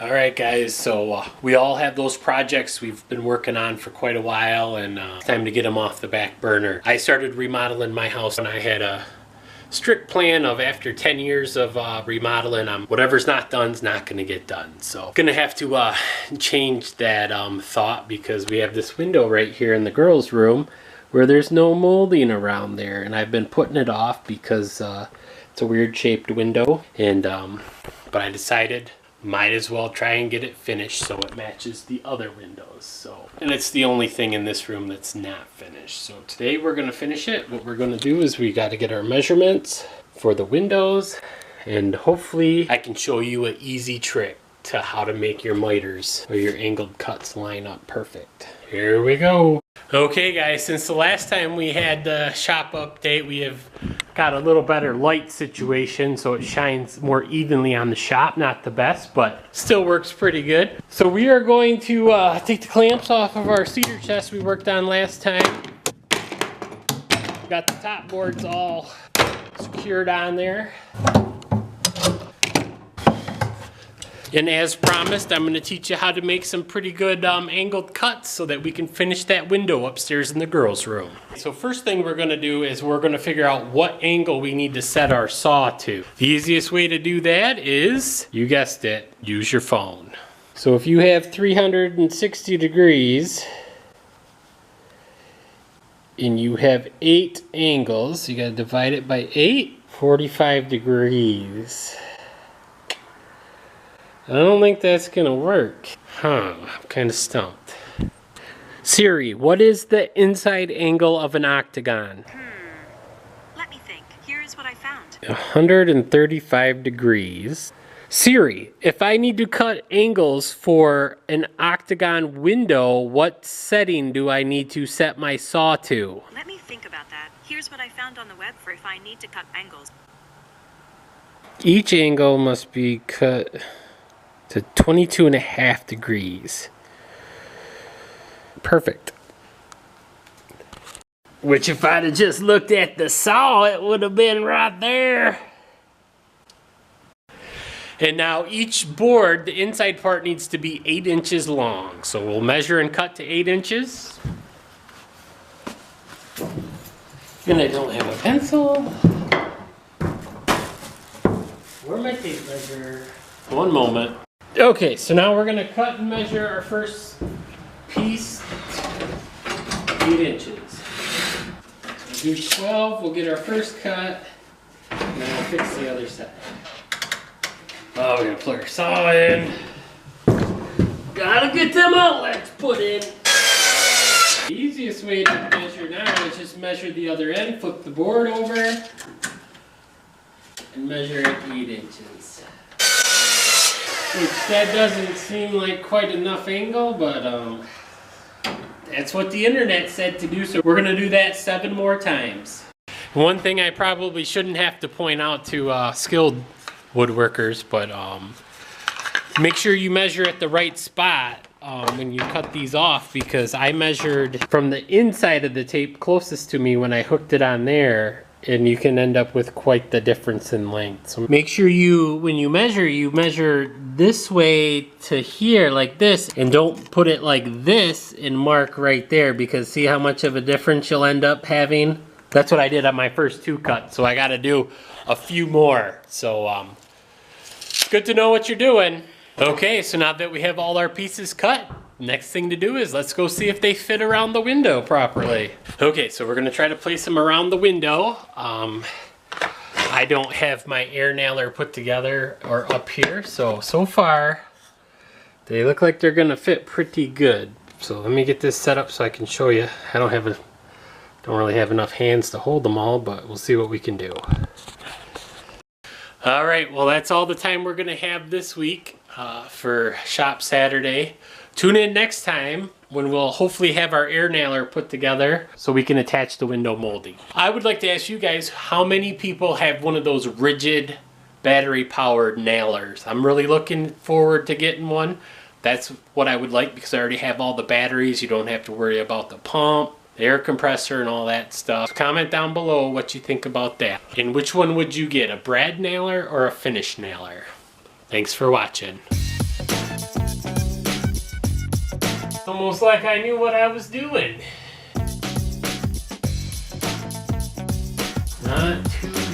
Alright guys, so we all have those projects we've been working on for quite a while, and it's time to get them off the back burner. I started remodeling my house and I had a strict plan of after 10 years of remodeling, whatever's not done is not going to get done. So I'm going to have to change that thought, because we have this window right here in the girls' room where there's no molding around there, and I've been putting it off because it's a weird shaped window, and but I decided might as well try and get it finished so it matches the other windows. So, and it's the only thing in this room that's not finished. So today we're going to finish it. What we're going to do is we got to get our measurements for the windows, and hopefully I can show you an easy trick to how to make your miters or your angled cuts line up perfect. Here we go. Okay guys, since the last time we had the shop update, we have got a little better light situation, so it shines more evenly on the shop. Not the best, but still works pretty good. So we are going to take the clamps off of our cedar chest we worked on last time. Got the top boards all secured on there. And as promised, I'm going to teach you how to make some pretty good angled cuts so that we can finish that window upstairs in the girls' room. So first thing we're going to do is we're going to figure out what angle we need to set our saw to. The easiest way to do that is, you guessed it, use your phone. So if you have 360 degrees and you have 8 angles, you got to divide it by 8, 45 degrees. I don't think that's gonna work. I'm kind of stumped. Siri, what is the inside angle of an octagon? Let me think. Here's what I found. 135 degrees. Siri, if I need to cut angles for an octagon window, what setting do I need to set my saw to? Let me think about that. Here's what I found on the web for if I need to cut angles. Each angle must be cut to 22.5 degrees. Perfect. Which if I'd have just looked at the saw, it would have been right there. And now each board, the inside part needs to be 8 inches long. So we'll measure and cut to 8 inches. And I don't have a pencil. Where's my tape measure? One moment. Okay, so now we're going to cut and measure our first piece, 8 inches. So we'll do 12, we'll get our first cut, and then we'll fix the other side. Oh, we're going to plug our saw in. Gotta get them outlets put in. The easiest way to measure now is just measure the other end, flip the board over, and measure at 8 inches. Which that doesn't seem like quite enough angle, but that's what the internet said to do, so we're going to do that 7 more times. One thing I probably shouldn't have to point out to skilled woodworkers, but make sure you measure at the right spot when you cut these off, because I measured from the inside of the tape closest to me when I hooked it on there, and you can end up with quite the difference in length. So make sure when you measure this way to here like this, and don't put it like this and mark right there, because see how much of a difference you'll end up having? That's what I did on my first 2 cuts, so I got to do a few more. So it's good to know what you're doing. Okay, so now that we have all our pieces cut, next thing to do is let's go see if they fit around the window properly. Okay, so we're gonna try to place them around the window. I don't have my air nailer put together or up here, so far they look like they're gonna fit pretty good. So let me get this set up so I can show you. I don't really have enough hands to hold them all, but we'll see what we can do. All right, well that's all the time we're gonna have this week for Shop Saturday. Tune in next time when we'll hopefully have our air nailer put together so we can attach the window molding. I would like to ask you guys, how many people have one of those rigid battery powered nailers? I'm really looking forward to getting one. That's what I would like, because I already have all the batteries. You don't have to worry about the pump, the air compressor, and all that stuff. Comment down below what you think about that. And which one would you get, a brad nailer or a finish nailer? Thanks for watching. almost like I knew what I was doing. Not too